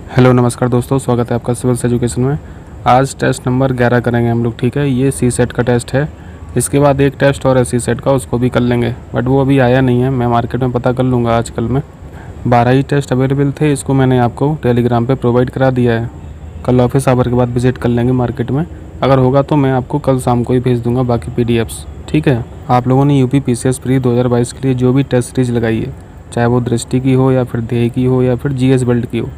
Hello नमस्कार दोस्तों, स्वागत है आपका सिविल्स एजुकेशन में। आज टेस्ट नंबर 11 करेंगे हम लोग, ठीक है। ये सी सेट का टेस्ट है। इसके बाद एक टेस्ट और है सी सेट का, उसको भी कर लेंगे, बट वो अभी आया नहीं है। मैं मार्केट में पता कर लूँगा आजकल में। 12 ही टेस्ट अवेलेबल थे, इसको मैंने आपको टेलीग्राम पे प्रोवाइड करा दिया है। कल ऑफिस आवर के बाद विजिट कर लेंगे मार्केट में। अगर होगा तो मैं आपको कल शाम को ही भेज दूँगा बाकी PDFs, ठीक है। आप लोगों ने UP PCS प्री 2022 के लिए जो भी टेस्ट सीरीज लगाई है, चाहे वो दृष्टि की हो या फिर ध्येय की हो या फिर GS बेल्ट की हो,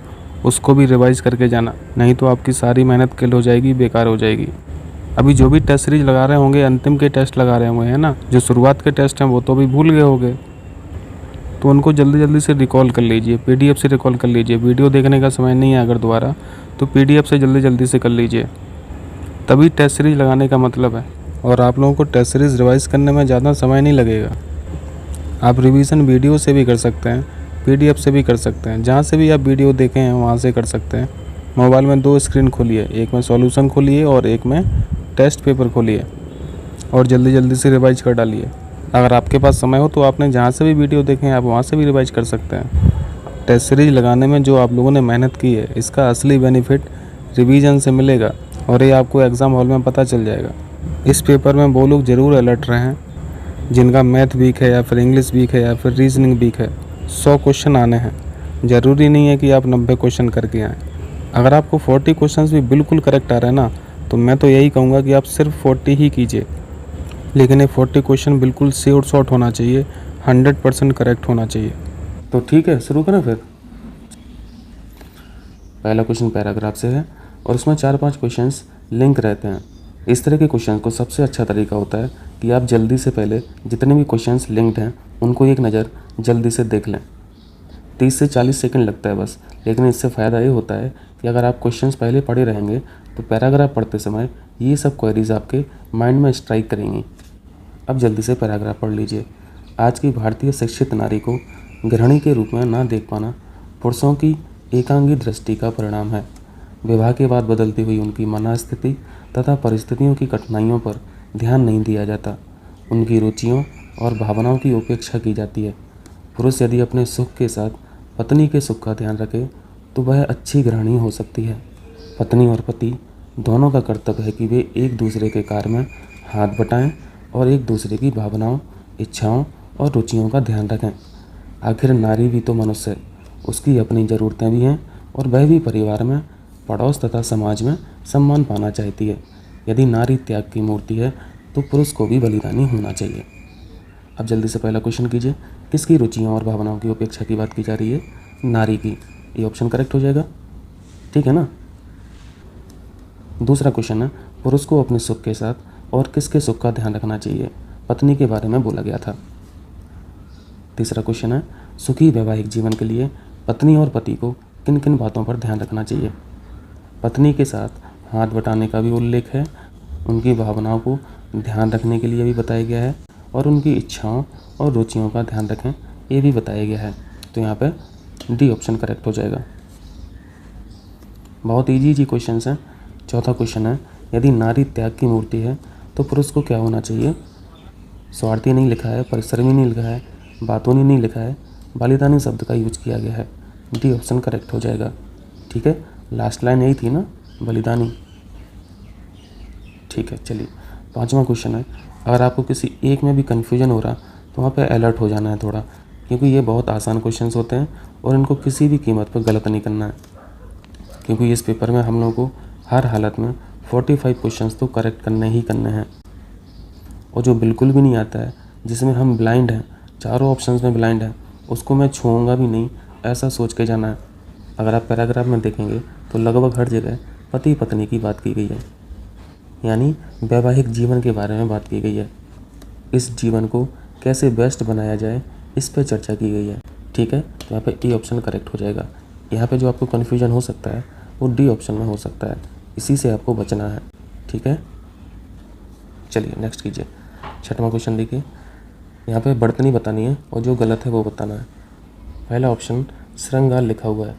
उसको भी रिवाइज करके जाना, नहीं तो आपकी सारी मेहनत किल हो जाएगी, बेकार हो जाएगी। अभी जो भी टेस्ट सीरीज लगा रहे होंगे, अंतिम के टेस्ट लगा रहे होंगे, है ना। जो शुरुआत के टेस्ट हैं वो तो अभी भूल गए होंगे, तो उनको जल्दी जल्दी से रिकॉल कर लीजिए, PDF से रिकॉल कर लीजिए। वीडियो देखने का समय नहीं है अगर दोबारा, तो PDF से जल्दी जल्दी से कर लीजिए, तभी टेस्ट सीरीज लगाने का मतलब है। और आप लोगों को टेस्ट सीरीज रिवाइज करने में ज़्यादा समय नहीं लगेगा। आप रिवीजन वीडियो से भी कर सकते हैं, PDF से भी कर सकते हैं, जहाँ से भी आप वीडियो देखे हैं वहाँ से कर सकते हैं। मोबाइल में 2 स्क्रीन खोलिए, एक में सॉल्यूशन खोलिए और एक में टेस्ट पेपर खोलिए, और जल्दी जल्दी से रिवाइज कर डालिए। अगर आपके पास समय हो तो आपने जहाँ से भी वीडियो देखे हैं आप वहाँ से भी रिवाइज कर सकते हैं। टेस्ट सीरीज लगाने में जो आप लोगों ने मेहनत की है, इसका असली बेनिफिट रिवीजन से मिलेगा, और ये आपको एग्ज़ाम हॉल में पता चल जाएगा। इस पेपर में वो लोग ज़रूर अलर्ट रहें जिनका मैथ वीक है या फिर इंग्लिश वीक है या फिर रीजनिंग वीक है। 100 क्वेश्चन आने हैं, ज़रूरी नहीं है कि आप 90 क्वेश्चन करके आएँ। अगर आपको 40 क्वेश्चंस भी बिल्कुल करेक्ट आ रहे हैं ना, तो मैं तो यही कहूँगा कि आप सिर्फ 40 ही कीजिए, लेकिन ये 40 क्वेश्चन बिल्कुल श्योर शॉट होना चाहिए, 100% करेक्ट होना चाहिए। तो ठीक है, शुरू करें फिर। पहला क्वेश्चन पैराग्राफ से है और उसमें 4-5 क्वेश्चंस लिंक रहते हैं। इस तरह के क्वेश्चन को सबसे अच्छा तरीका होता है कि आप जल्दी से पहले जितने भी क्वेश्चंस लिंक्ड हैं उनको एक नज़र जल्दी से देख लें। 30 से 40 सेकंड लगता है बस, लेकिन इससे फ़ायदा ये होता है कि अगर आप क्वेश्चंस पहले पढ़े रहेंगे तो पैराग्राफ पढ़ते समय ये सब क्वेरीज आपके माइंड में स्ट्राइक करेंगी। अब जल्दी से पैराग्राफ पढ़ लीजिए। आज की भारतीय शिक्षित नारी को गृहिणी के रूप में ना देख पाना पुरुषों की एकांगी दृष्टि का परिणाम है। विवाह के बाद बदलती हुई उनकी मनस्थिति तथा परिस्थितियों की कठिनाइयों पर ध्यान नहीं दिया जाता। उनकी रुचियों और भावनाओं की उपेक्षा की जाती है। पुरुष यदि अपने सुख के साथ पत्नी के सुख का ध्यान रखे तो वह अच्छी गृहिणी हो सकती है। पत्नी और पति दोनों का कर्तव्य है कि वे एक दूसरे के कार्य में हाथ बटाएं और एक दूसरे की भावनाओं, इच्छाओं और रुचियों का ध्यान रखें। आखिर नारी भी तो मनुष्य है, उसकी अपनी ज़रूरतें भी हैं और वह भी परिवार में, पड़ोस तथा समाज में सम्मान पाना चाहती है। यदि नारी त्याग की मूर्ति है तो पुरुष को भी बलिदानी होना चाहिए। अब जल्दी से पहला क्वेश्चन कीजिए। किसकी रुचियों और भावनाओं की उपेक्षा की बात की जा रही है? नारी की। ये ऑप्शन करेक्ट हो जाएगा, ठीक है ना। दूसरा क्वेश्चन है, पुरुष को अपने सुख के साथ और किसके सुख का ध्यान रखना चाहिए? पत्नी के बारे में बोला गया था। तीसरा क्वेश्चन है, सुखी वैवाहिक जीवन के लिए पत्नी और पति को किन किन बातों पर ध्यान रखना चाहिए? पत्नी के साथ हाथ बटाने का भी उल्लेख है, उनकी भावनाओं को ध्यान रखने के लिए भी बताया गया है, और उनकी इच्छाओं और रुचियों का ध्यान रखें ये भी बताया गया है। तो यहाँ पे डी ऑप्शन करेक्ट हो जाएगा। बहुत इजी क्वेश्चन हैं। चौथा क्वेश्चन है, यदि नारी त्याग की मूर्ति है तो पुरुष को क्या होना चाहिए? स्वार्थी नहीं लिखा है, परिश्रमी नहीं लिखा है, बातूनी नहीं लिखा है, बलिदानी शब्द का यूज किया गया है। डी ऑप्शन करेक्ट हो जाएगा, ठीक है। लास्ट लाइन यही थी ना, बलिदानी, ठीक है। चलिए, पांचवा क्वेश्चन है, अगर आपको किसी एक में भी कन्फ्यूजन हो रहा तो वहाँ पे अलर्ट हो जाना है थोड़ा, क्योंकि ये बहुत आसान क्वेश्चंस होते हैं और इनको किसी भी कीमत पर गलत नहीं करना है, क्योंकि इस पेपर में हम लोगों को हर हालत में 45 क्वेश्चंस तो करेक्ट करने ही करने हैं। और जो बिल्कुल भी नहीं आता है, जिसमें हम ब्लाइंड हैं, चारों ऑप्शंस में ब्लाइंड हैं, उसको मैं छूऊंगा भी नहीं, ऐसा सोच के जाना है। अगर आप पैराग्राफ में देखेंगे तो लगभग हर जगह पति पत्नी की बात की गई है, यानी वैवाहिक जीवन के बारे में बात की गई है। इस जीवन को कैसे बेस्ट बनाया जाए इस पर चर्चा की गई है, ठीक है। तो यहाँ पे ए ऑप्शन करेक्ट हो जाएगा। यहाँ पे जो आपको कन्फ्यूजन हो सकता है वो डी ऑप्शन में हो सकता है, इसी से आपको बचना है, ठीक है। चलिए नेक्स्ट कीजिए। छठवां क्वेश्चन देखिए, यहाँ पे बर्तनी बतानी है और जो गलत है वो बताना है। पहला ऑप्शन श्रृंगार लिखा हुआ है,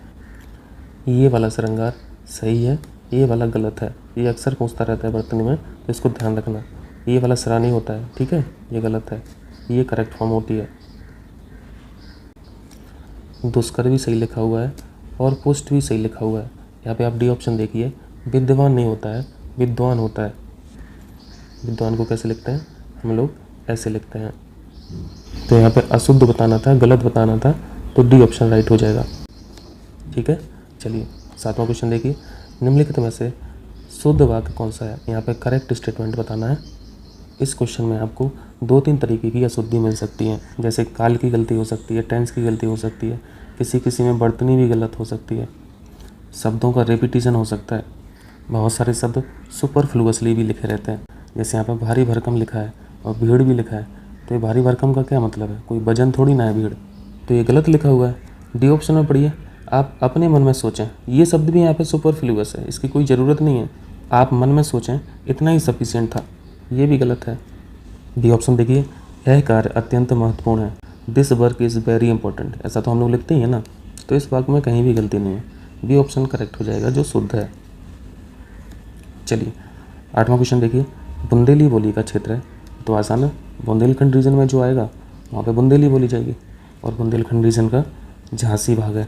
ये वाला श्रृंगार सही है, ये वाला गलत है। ये अक्सर पूछता रहता है बर्तनी में, तो इसको ध्यान रखना। ये वाला सरा नहीं होता है, ठीक है, ये गलत है, ये करेक्ट फॉर्म होती है। दुष्कर भी सही लिखा हुआ है और पुष्ट भी सही लिखा हुआ है। यहाँ पे आप डी ऑप्शन देखिए, विद्वान नहीं होता है, विद्वान होता है। विद्वान को कैसे लिखते हैं हम लोग, ऐसे लिखते हैं। तो यहाँ पे अशुद्ध बताना था, गलत बताना था, तो डी ऑप्शन राइट हो जाएगा। ठीक है, चलिए 7वां क्वेश्चन देखिए। निम्नलिखित में से शुद्ध वाक्य कौन सा है? यहाँ पे करेक्ट स्टेटमेंट बताना है। इस क्वेश्चन में आपको 2-3 तरीके की अशुद्धि मिल सकती है, जैसे काल की गलती हो सकती है, टेंस की गलती हो सकती है, किसी में वर्तनी भी गलत हो सकती है, शब्दों का रेपिटेशन हो सकता है, बहुत सारे शब्द सुपरफ्लुअसली भी लिखे रहते हैं। जैसे यहाँ पे भारी भरकम लिखा है और भीड़ भी लिखा है, तो ये भारी भरकम का क्या मतलब है? कोई वजन थोड़ी ना है भीड़, तो ये गलत लिखा हुआ है। डी ऑप्शन में पढ़िए, आप अपने मन में सोचें। ये शब्द भी यहाँ पे सुपरफ्लुअस है, इसकी कोई ज़रूरत नहीं है, आप मन में सोचें, इतना ही सफिशिएंट था। ये भी गलत है। बी ऑप्शन देखिए, यह कार्य अत्यंत महत्वपूर्ण है, this work is very important. ऐसा तो हम लोग लिखते ही हैं ना, तो इस वाक्य में कहीं भी गलती नहीं है, बी ऑप्शन करेक्ट हो जाएगा, जो शुद्ध है। चलिए 8वां क्वेश्चन देखिए। बुंदेली बोली का क्षेत्र है, तो आसान है, बुंदेलखंड रीजन में जो आएगा वहाँ पे बुंदेली बोली जाएगी, और बुंदेलखंड रीजन का झांसी भाग है।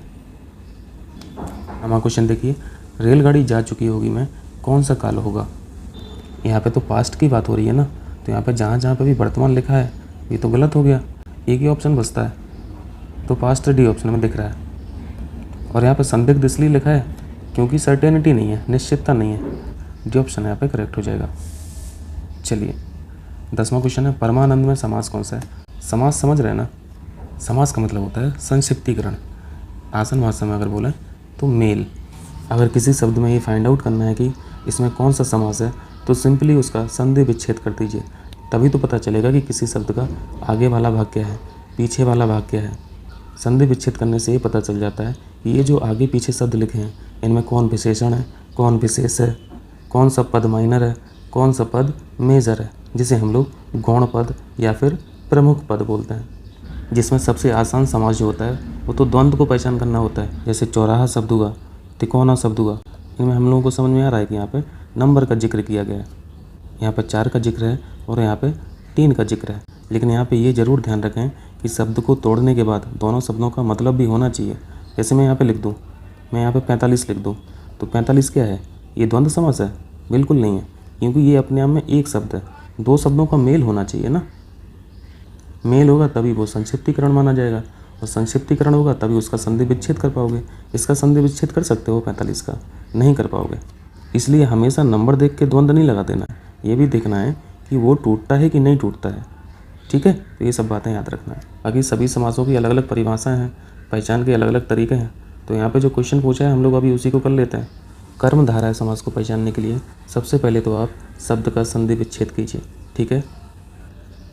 9वां क्वेश्चन देखिए, रेलगाड़ी जा चुकी होगी में कौन सा काल होगा? यहाँ पे तो पास्ट की बात हो रही है ना, तो यहाँ पे जहाँ पे भी वर्तमान लिखा है ये तो गलत हो गया, एक ही ऑप्शन बचता है, तो पास्ट डी ऑप्शन में दिख रहा है। और यहाँ पे संदिग्ध इसलिए लिखा है क्योंकि सर्टेनिटी नहीं है, निश्चितता नहीं है, डी ऑप्शन यहाँ पे करेक्ट हो जाएगा। चलिए 10वां क्वेश्चन है, परमानंद में समास कौन सा है? समास समझ रहे हैं ना, समास का मतलब होता है संक्षिप्तीकरण। आसान भाषा में अगर बोलें तो मेल। अगर किसी शब्द में ये फाइंड आउट करना है कि इसमें कौन सा समास है, तो सिंपली उसका संधि विच्छेद कर दीजिए, तभी तो पता चलेगा कि किसी शब्द का आगे वाला भाग क्या है, पीछे वाला भाग क्या है। संधि विच्छेद करने से ये पता चल जाता है कि ये जो आगे पीछे शब्द लिखे हैं इनमें कौन विशेषण है, कौन विशेष है, कौन सा पद माइनर है, कौन सा पद मेजर है, जिसे हम लोग गौण पद या फिर प्रमुख पद बोलते हैं। जिसमें सबसे आसान समास जो होता है वो तो द्वंद्व को पहचान करना होता है, जैसे चौराहा शब्द हुआ, तिकोना शब्द हुआ। इनमें हम लोगों को समझ में आ रहा है कि यहाँ पे नंबर का जिक्र किया गया है, यहाँ पे 4 का जिक्र है और यहाँ पे 3 का जिक्र है। लेकिन यहाँ पे ये ज़रूर ध्यान रखें कि शब्द को तोड़ने के बाद दोनों शब्दों का मतलब भी होना चाहिए। जैसे मैं यहाँ पे लिख दूँ, मैं यहाँ पे 45 लिख दूँ, तो 45 क्या है? ये द्वंद्व समास है? बिल्कुल नहीं है, क्योंकि ये अपने आप में एक शब्द है, 2 शब्दों का मेल होना चाहिए ना। मेल होगा तभी वो संक्षिप्तीकरण माना जाएगा, और संक्षिप्तीकरण होगा तभी उसका संधि विच्छेद कर पाओगे। इसका संधि विच्छेद कर सकते हो, 45 का नहीं कर पाओगे। इसलिए हमेशा नंबर देख के द्वंद्व नहीं लगा देना, ये भी देखना है कि वो टूटता है कि नहीं टूटता है। ठीक है, तो ये सब बातें याद रखना है। बाकी सभी समासों की अलग अलग परिभाषाएं हैं, पहचान के अलग अलग तरीके हैं। तो यहाँ पे जो क्वेश्चन पूछा है हम लोग अभी उसी को कर लेते हैं। कर्म धारा है समास को पहचानने के लिए सबसे पहले तो आप शब्द का संधि विच्छेद कीजिए। ठीक है,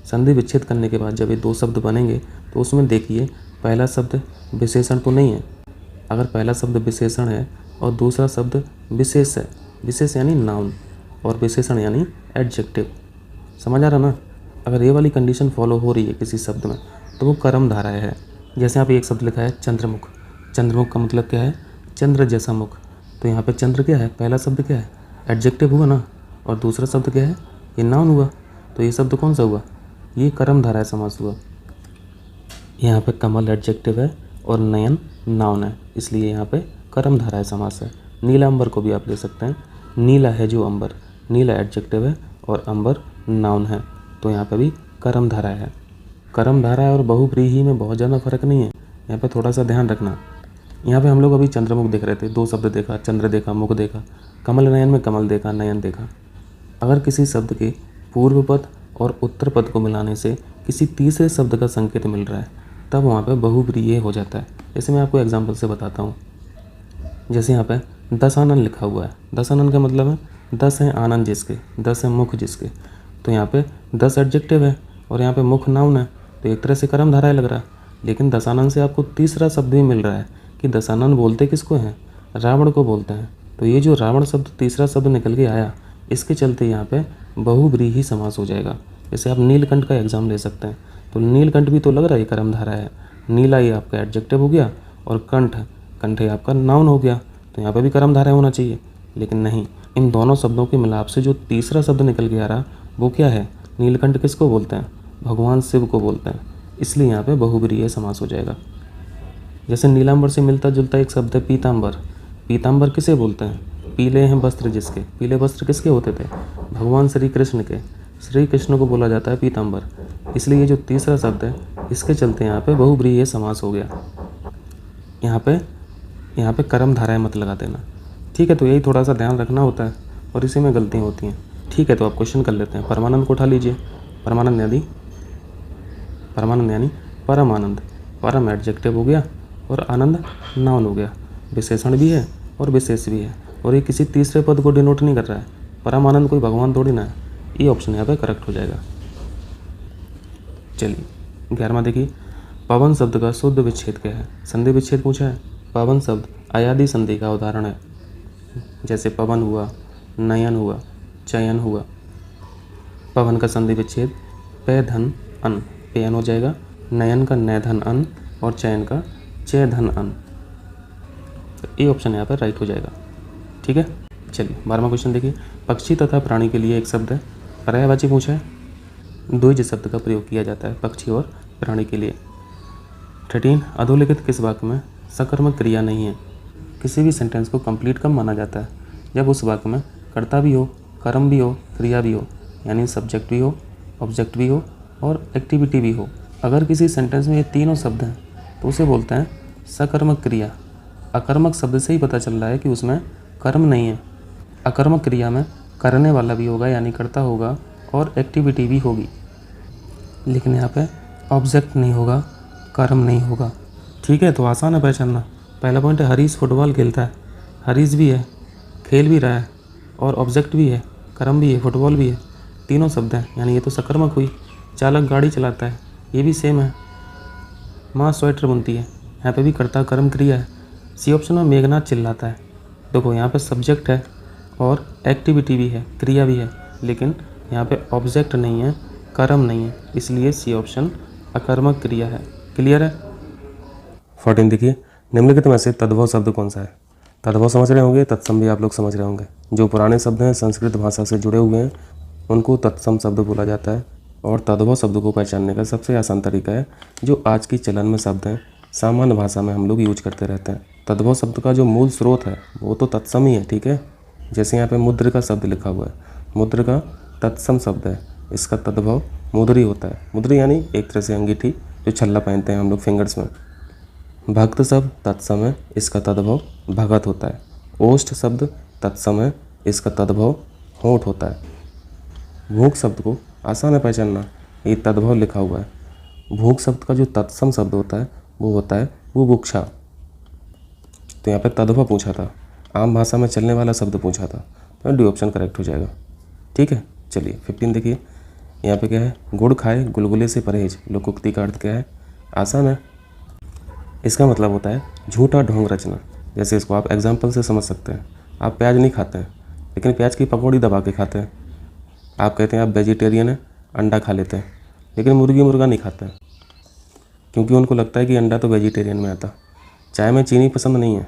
संधि विच्छेद करने के बाद जब ये 2 शब्द बनेंगे तो उसमें देखिए पहला शब्द विशेषण तो नहीं है। अगर पहला शब्द विशेषण है और दूसरा शब्द विशेष है, विशेष यानी नाउन और विशेषण यानी एडजेक्टिव, समझ आ रहा ना। अगर ये वाली कंडीशन फॉलो हो रही है किसी शब्द में तो वो कर्म धारा है। जैसे यहाँ पे एक शब्द लिखा है चंद्रमुख, चंद्रमुख का मतलब क्या है? चंद्र जैसा मुख। तो यहाँ पे चंद्र क्या है? पहला शब्द क्या है? एडजेक्टिव हुआ ना, और दूसरा शब्द क्या है? ये नाउन हुआ। तो ये शब्द कौन सा हुआ? ये कर्म धारा समास हुआ। यहाँ पे कमल एडजेक्टिव है और नयन नाउन है, इसलिए यहाँ पे कर्म धारा समास है। नीला अंबर को भी आप ले सकते हैं, नीला है जो अंबर, नीला एडजेक्टिव है और अंबर नाउन है, तो यहाँ पे भी कर्म धारा है। कर्म धारा और बहुव्रीहि में बहुत ज़्यादा फर्क नहीं है, यहाँ पे थोड़ा सा ध्यान रखना। यहाँ पे हम लोग अभी चंद्रमुख देख रहे थे, 2 शब्द देखा, चंद्र देखा, मुख देखा। कमल नयन में कमल देखा, नयन देखा। अगर किसी शब्द के पूर्व पद और उत्तर पद को मिलाने से किसी तीसरे शब्द का संकेत मिल रहा है तब वहाँ पे बहुव्रीहि हो जाता है। जैसे मैं आपको एग्जांपल से बताता हूँ। जैसे यहाँ पे दशानन लिखा हुआ है, दशानन का मतलब है 10 है आनंद जिसके, 10 है मुख जिसके। तो यहाँ पे 10 एडजेक्टिव है और यहाँ पे मुख नाउन है, तो एक तरह से कर्म धारा लग रहा है। लेकिन दशानन से आपको तीसरा शब्द भी मिल रहा है कि दशानन बोलते किसको हैं? रावण को बोलते हैं। तो ये जो रावण शब्द तीसरा शब्द निकल के आया, इसके चलते यहाँ पे बहुव्रीहि समास हो जाएगा। जैसे आप नीलकंठ का एग्जाम ले सकते हैं, तो नीलकंठ भी तो लग रहा है कर्म धारा है। नीला ये आपका एडजेक्टिव हो गया और कंठ, कंठ आपका नाउन हो गया, तो यहाँ पे भी कर्म धारा होना चाहिए। लेकिन नहीं, इन दोनों शब्दों के मिलाप से जो तीसरा शब्द निकल के आ रहा वो क्या है? नीलकंठ किसको बोलते हैं? भगवान शिव को बोलते हैं, इसलिए यहाँ पे बहुव्रीहि समास हो जाएगा। जैसे नीलांबर से मिलता जुलता एक शब्द है पीतांबर। पीतांबर किसे बोलते हैं? पीले हैं वस्त्र जिसके। पीले वस्त्र किसके होते थे? भगवान श्री कृष्ण के। श्री कृष्ण को बोला जाता है पीतांबर। इसलिए ये जो तीसरा शब्द है इसके चलते यहाँ पे बहुब्रीहि समास हो गया। यहाँ पे कर्म धाराएं मत लगा देना, ठीक है। तो यही थोड़ा सा ध्यान रखना होता है और इसी में गलतियाँ होती हैं, ठीक है। तो आप क्वेश्चन कर लेते हैं। परमानंद को उठा लीजिए। परमानंद यानी परम आनंद। परम एडजेक्टिव हो गया और आनंद नाउन हो गया। विशेषण भी है और विशेष भी है और ये किसी तीसरे पद को डिनोट नहीं कर रहा है। परम आनंद कोई भगवान थोड़ी ना है। ये ऑप्शन यहाँ पे करेक्ट हो जाएगा। चलिए 11वां देखिए, पवन शब्द का शुद्ध विच्छेद क्या है? संधि विच्छेद पूछा है। पवन शब्द अयादि संधि का उदाहरण है, जैसे पवन हुआ, नयन हुआ, चयन हुआ। पवन का संधि विच्छेद पे धन अन, पे अन हो जाएगा। नयन का नय धन अन और चयन का चय धन अन। तो ये ऑप्शन यहाँ पर राइट हो जाएगा, ठीक है। चलिए 12वां क्वेश्चन देखिए, पक्षी तथा प्राणी के लिए एक शब्द है। पर्यायवाची पूछा है। द्विज शब्द का प्रयोग किया जाता है पक्षी और प्राणी के लिए। 13, अधोलिखित किस वाक्य में सकर्मक क्रिया नहीं है? किसी भी सेंटेंस को कंप्लीट कब माना जाता है? जब उस वाक्य में कर्ता भी हो, कर्म भी हो, क्रिया भी हो, यानी सब्जेक्ट भी हो, ऑब्जेक्ट भी हो और एक्टिविटी भी हो। अगर किसी सेंटेंस में ये तीनों शब्द हैं तो उसे बोलते हैं सकर्मक क्रिया। अकर्मक शब्द से ही पता चल रहा है कि उसमें कर्म नहीं है। अकर्मक क्रिया में करने वाला भी होगा यानी कर्ता होगा और एक्टिविटी भी होगी, लेकिन यहाँ पे ऑब्जेक्ट नहीं होगा, कर्म नहीं होगा, ठीक है। तो आसान है पहचानना। पहला पॉइंट है हरीश फुटबॉल खेलता है। हरीश भी है, खेल भी रहा है और ऑब्जेक्ट भी है, कर्म भी है, फुटबॉल भी है, तीनों शब्द हैं, यानी ये तो सकर्मक हुई। चालक गाड़ी चलाता है, ये भी सेम है। माँ स्वेटर बुनती है, यहाँ पे भी कर्ता कर्म क्रिया है। सी ऑप्शन में मेघनाथ चिल्लाता है। देखो यहाँ पे सब्जेक्ट है और एक्टिविटी भी है, क्रिया भी है, लेकिन यहाँ पे ऑब्जेक्ट नहीं है, कर्म नहीं है, इसलिए सी ऑप्शन अकर्मक क्रिया है। क्लियर है। 14 देखिए, निम्नलिखित में से तद्भव शब्द कौन सा है? तद्भव समझ रहे होंगे, तत्सम भी आप लोग समझ रहे होंगे। जो पुराने शब्द हैं संस्कृत भाषा से जुड़े हुए हैं उनको तत्सम शब्द बोला जाता है। और तद्भव शब्द को पहचानने का सबसे आसान तरीका है, जो आज की चलन में शब्द हैं सामान्य भाषा में हम लोग यूज करते रहते हैं। तद्भव शब्द का जो मूल स्रोत है वो तो तत्सम ही है, ठीक है। जैसे यहाँ पे मुद्र का शब्द लिखा हुआ है, मुद्र का तत्सम शब्द है, इसका तद्भव मुद्री होता है। मुद्री यानी एक तरह से अंगीठी जो छल्ला पहनते हैं हम लोग फिंगर्स में। भक्त शब्द तत्सम है, इसका तद्भव भगत होता है। ओष्ठ शब्द तत्सम है, इसका तद्भव होठ होता है। भूख शब्द को आसान है पहचानना, ये तद्भव लिखा हुआ है। भूख शब्द का जो तत्सम शब्द होता है वो होता है बुभुक्षा। तो यहाँ पे तद्भव पूछा था, आम भाषा में चलने वाला शब्द पूछा था, तो डी ऑप्शन करेक्ट हो जाएगा, ठीक है। चलिए 15 देखिए, यहाँ पे क्या है, गुड़ खाए गुलगुले से परहेज। लोकोक्ति का अर्थ क्या है? आसान है, इसका मतलब होता है झूठा ढोंग रचना। जैसे इसको आप एग्जाम्पल से समझ सकते हैं। आप प्याज नहीं खाते हैं लेकिन प्याज की पकौड़ी दबा के खाते हैं। आप कहते हैं आप वेजिटेरियन हैं, अंडा खा लेते हैं, लेकिन मुर्गी मुर्गा नहीं खाते हैं, क्योंकि उनको लगता है कि अंडा तो वेजिटेरियन में आता। चाय में चीनी पसंद नहीं है,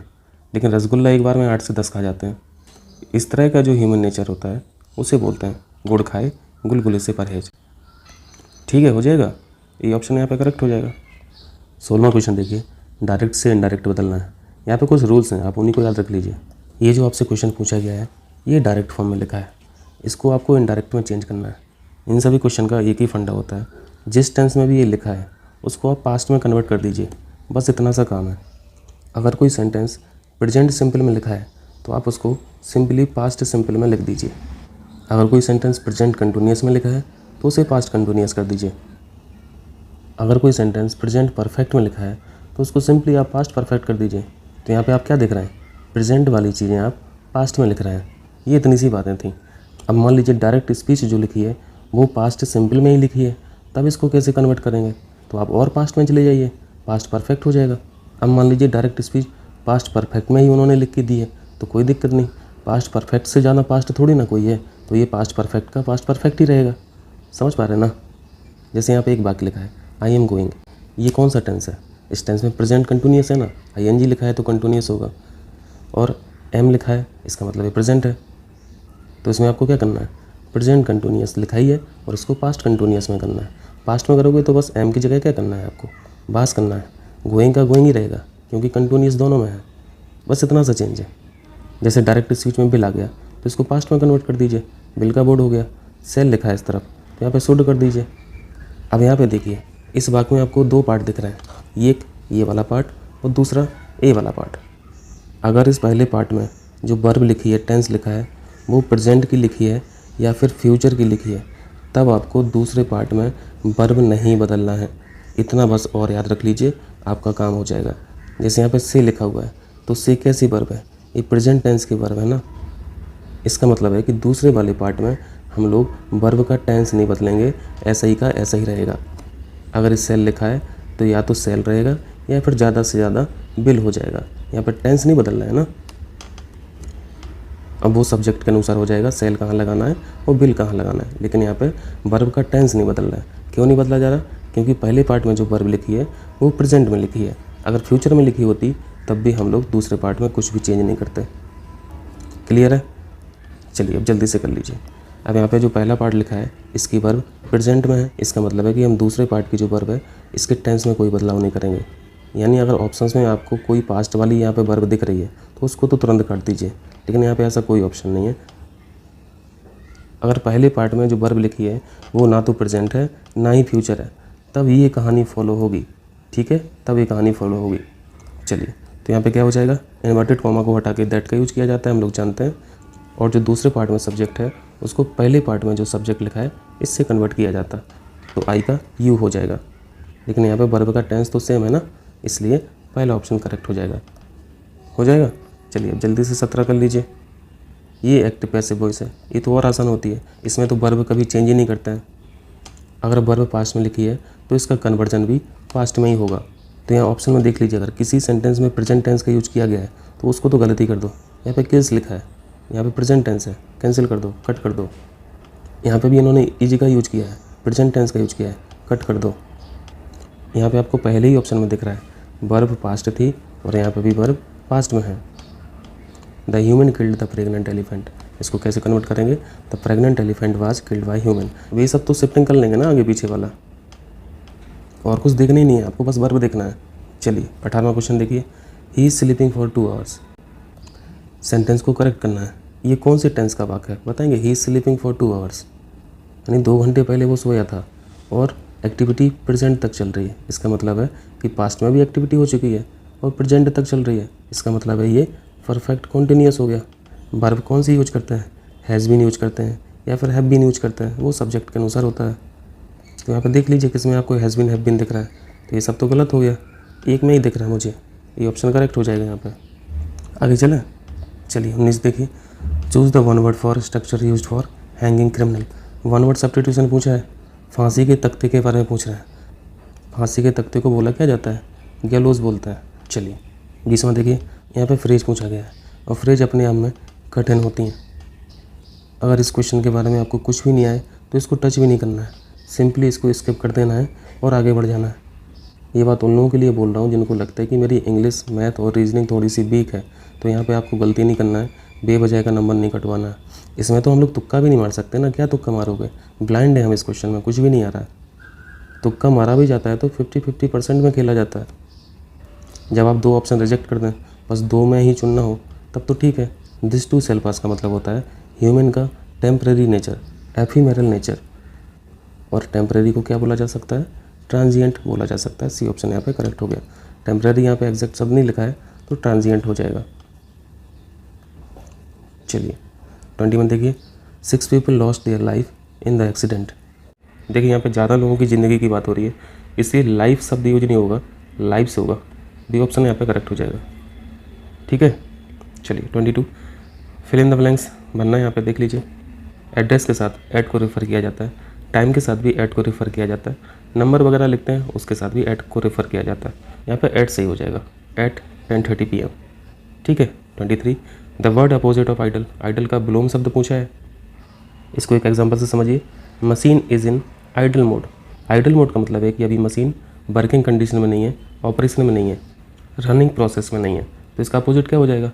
लेकिन रसगुल्ला एक बार में 8 से 10 खा जाते हैं। इस तरह का जो ह्यूमन नेचर होता है उसे बोलते हैं गुड़ खाए गुलगुले से परहेज, ठीक है। हो जाएगा, ये ऑप्शन यहाँ पे करेक्ट हो जाएगा। 16वां क्वेश्चन देखिए, डायरेक्ट से इनडायरेक्ट बदलना है। यहाँ पे कुछ रूल्स हैं, आप उन्हीं को याद रख लीजिए। ये जो आपसे क्वेश्चन पूछा गया है ये डायरेक्ट फॉर्म में लिखा है, इसको आपको इनडायरेक्ट में चेंज करना है। इन सभी क्वेश्चन का एक ही फंडा होता है, जिस टेंस में भी ये लिखा है उसको आप पास्ट में कन्वर्ट कर दीजिए, बस इतना सा काम है। अगर कोई सेंटेंस प्रेजेंट सिंपल में लिखा है तो आप उसको सिंपली पास्ट सिंपल में लिख दीजिए। अगर कोई सेंटेंस प्रेजेंट कंटिन्यूअस में लिखा है तो उसे पास्ट कंटिन्यूअस कर दीजिए। अगर कोई सेंटेंस प्रेजेंट परफेक्ट में लिखा है तो उसको सिंपली आप पास्ट परफेक्ट कर दीजिए। तो यहाँ पे आप क्या देख रहे हैं, प्रेजेंट वाली चीज़ें आप पास्ट में लिख रहे हैं। ये इतनी सी बातें थी। अब मान लीजिए डायरेक्ट स्पीच जो लिखी है वो पास्ट सिंपल में ही लिखी है, तब इसको कैसे कन्वर्ट करेंगे? तो आप और पास्ट में चले जाइए, पास्ट परफेक्ट हो जाएगा। अब मान लीजिए डायरेक्ट स्पीच पास्ट परफेक्ट में ही उन्होंने लिख के दी है तो कोई दिक्कत नहीं, पास्ट परफेक्ट से ज़्यादा पास्ट थोड़ी ना कोई है, तो ये पास्ट परफेक्ट का पास्ट परफेक्ट ही रहेगा। समझ पा रहे हैं ना। जैसे यहाँ पे एक वाक्य लिखा है आई एम गोइंग, ये कौन सा टेंस है? इस टेंस में प्रेजेंट कंटिन्यूअस है ना, ING लिखा है तो कंटिन्यूअस होगा, और एम लिखा है इसका मतलब ये प्रेजेंट है। तो इसमें आपको क्या करना है, प्रेजेंट कंटिन्यूअस लिखा ही है और इसको पास्ट कंटिन्यूअस में करना है। पास्ट में करोगे तो बस एम की जगह क्या करना है, आपको बास करना है। गोइंग का गोइंग ही रहेगा, क्योंकि कंटिन्यूस दोनों में है, बस इतना सा चेंज है। जैसे डायरेक्ट स्पीच में बिल आ गया तो इसको पास्ट में कन्वर्ट कर दीजिए, बिल का बोर्ड हो गया। सेल लिखा है इस तरफ तो यहाँ पे शुड कर दीजिए। अब यहाँ पे देखिए इस वाक्य में आपको दो पार्ट दिख रहे हैं, एक ये वाला पार्ट और दूसरा ए वाला पार्ट। अगर इस पहले पार्ट में जो वर्ब लिखी है, टेंस लिखा है, वो प्रेजेंट की लिखी है या फिर फ्यूचर की लिखी है, तब आपको दूसरे पार्ट में वर्ब नहीं बदलना है। इतना बस और याद रख लीजिए, आपका काम हो जाएगा। जैसे यहाँ पे से लिखा हुआ है तो से कैसी वर्ब है, ये प्रेजेंट टेंस की वर्ब है ना। इसका मतलब है कि दूसरे वाले पार्ट में हम लोग वर्ब का टेंस नहीं बदलेंगे, ऐसा ही का ऐसा ही रहेगा। अगर सेल लिखा है तो या तो सेल रहेगा या फिर ज़्यादा से ज़्यादा बिल हो जाएगा। यहाँ पर टेंस नहीं बदलना है ना। अब वो सब्जेक्ट के अनुसार हो जाएगा, सेल कहाँ लगाना है और बिल कहाँ लगाना है, लेकिन यहाँ पे वर्ब का टेंस नहीं बदल रहा है। क्यों नहीं बदला जा रहा? क्योंकि पहले पार्ट में जो वर्ब लिखी है वो प्रेजेंट में लिखी है। अगर फ्यूचर में लिखी होती तब भी हम लोग दूसरे पार्ट में कुछ भी चेंज नहीं करते। क्लियर है? चलिए अब जल्दी से कर लीजिए। अब यहाँ पे जो पहला पार्ट लिखा है इसकी वर्ब प्रेजेंट में है, इसका मतलब है कि हम दूसरे पार्ट की जो वर्ब है इसके टेंस में कोई बदलाव नहीं करेंगे। यानी अगर ऑप्शंस में आपको कोई पास्ट वाली यहाँ पे वर्ब दिख रही है तो उसको तो तुरंत काट दीजिए, लेकिन यहाँ पे ऐसा कोई ऑप्शन नहीं है। अगर पहले पार्ट में जो वर्ब लिखी है वो ना तो प्रेजेंट है ना ही फ्यूचर है, तब ये कहानी फॉलो होगी। ठीक है, तब ये कहानी फॉलो होगी। चलिए तो यहाँ पे क्या हो जाएगा, इन्वर्टेड कॉमा को हटा के दैट का यूज़ किया जाता है, हम लोग जानते हैं। और जो दूसरे पार्ट में सब्जेक्ट है उसको पहले पार्ट में जो सब्जेक्ट लिखा है इससे कन्वर्ट किया जाता है, तो आई का यू हो जाएगा। लेकिन यहाँ पे वर्ब का टेंस तो सेम है ना, इसलिए पहला ऑप्शन करेक्ट हो जाएगा। हो जाएगा। चलिए अब जल्दी से 17 कर लीजिए। ये एक्टिव पैसिव वॉइस है, ये तो और आसान होती है, इसमें तो वर्ब कभी चेंज ही नहीं करता है। अगर वर्ब पास्ट में लिखी है तो इसका कन्वर्जन भी पास्ट में ही होगा। तो यहाँ ऑप्शन में देख लीजिए, अगर किसी सेंटेंस में प्रेजेंट टेंस का यूज किया गया है तो उसको तो गलती कर दो। यहाँ पे किल्स लिखा है, यहाँ पे प्रेजेंट टेंस है, कैंसिल कर दो, कट कर दो। यहाँ पे भी इन्होंने इजी का यूज किया है, प्रेजेंट टेंस का यूज किया है, कट कर दो। यहाँ पे आपको पहले ही ऑप्शन में दिख रहा है वर्ब पास्ट थी और यहाँ पे भी वर्ब पास्ट में है। The human killed the pregnant elephant, इसको कैसे कन्वर्ट करेंगे? The pregnant elephant was killed by human. ये सब तो शिफ्टिंग कर लेंगे ना आगे पीछे वाला, और कुछ देखना ही नहीं है आपको, बस वर्ब देखना है। चलिए 18वां क्वेश्चन देखिए, he is sleeping for 2 hours. Sentence को करेक्ट करना है। ये कौन से टेंस का वाक्य है बताएंगे? He is sleeping for 2 hours, यानी 2 घंटे पहले वो सोया था और एक्टिविटी प्रेजेंट तक चल रही है। इसका मतलब है कि पास्ट में भी एक्टिविटी हो चुकी है और प्रेजेंट तक चल रही है। इसका मतलब है ये परफेक्ट कॉन्टिन्यूस हो गया। वर्ब कौन सी यूज करते हैं? हैज़ बीन यूज करते हैं या फिर हैव बीन यूज करते हैं, वो सब्जेक्ट के अनुसार होता है। तो यहाँ पर देख लीजिए किसमें आपको हैज़ बीन हैव बीन दिख रहा है, तो ये सब तो गलत हो गया, एक में ही दिख रहा है मुझे, ये ऑप्शन करेक्ट हो जाएगा यहाँ पे। आगे चलें। चलिए 19 देखिए, choose the one word for structure used for hanging criminal. One word substitution पूछा है, फांसी के तख्ते के बारे में पूछ रहा है। फांसी के तख्ते को बोला क्या जाता है? गैलोज बोलता है। चलिए 20वां देखिए, यहाँ पे फ्रेज पूछा गया है और फ्रेज अपने आप में कठिन होती हैं। अगर इस क्वेश्चन के बारे में आपको कुछ भी नहीं आए तो इसको टच भी नहीं करना है, सिंपली इसको स्किप कर देना है और आगे बढ़ जाना है। ये बात उन लोगों के लिए बोल रहा हूँ जिनको लगता है कि मेरी इंग्लिश, मैथ और रीजनिंग थोड़ी सी वीक है, तो यहाँ पे आपको गलती नहीं करना है, बेवजह का नंबर नहीं कटवाना है। इसमें तो हम लोग तुक्का भी नहीं मार सकते ना, क्या तुक्का मारोगे? ब्लाइंड है हम इस क्वेश्चन में, कुछ भी नहीं आ रहा है। तुक्का मारा भी जाता है तो 50-50% में खेला जाता है। जब आप 2 ऑप्शन रिजेक्ट कर दें, बस 2 में ही चुनना हो, तब तो ठीक है। दिस टू सेल पास का मतलब होता है ह्यूमन का टेम्परेरी नेचर, एफीमेरल नेचर। और टेम्परेरी को क्या बोला जा सकता है? ट्रांजिएंट बोला जा सकता है। सी ऑप्शन यहाँ पे करेक्ट हो गया। टेम्परेरी यहाँ पे एग्जैक्ट शब्द नहीं लिखा है तो ट्रांजिएंट हो जाएगा। चलिए 21 देखिए, 6 people lost their life in the accident. देखिए यहाँ पे ज़्यादा लोगों की ज़िंदगी की बात हो रही है, इसलिए लाइफ शब्द यूज नहीं होगा, लाइफ से होगा। डी ऑप्शन यहाँ पे करेक्ट हो जाएगा। ठीक है। चलिए 22, फिल इन द ब्लैंक्स बनना है। यहाँ पे देख लीजिए, एड्रेस के साथ ऐट को रेफ़र किया जाता है, टाइम के साथ भी ऐट को रेफ़र किया जाता है, नंबर वगैरह लिखते हैं उसके साथ भी ऐट को रेफ़र किया जाता है। यहाँ पे ऐट सही हो जाएगा, ऐट 10:30 PM। ठीक है। 23, the word opposite of idle. Idle का विलोम शब्द पूछा है, इसको एक एग्जांपल से समझिए। Machine is in idle mode. Idle mode का मतलब है कि अभी मशीन वर्किंग कंडीशन में नहीं है, ऑपरेशन में नहीं है, रनिंग प्रोसेस में नहीं है, तो इसका अपोजिट क्या हो जाएगा?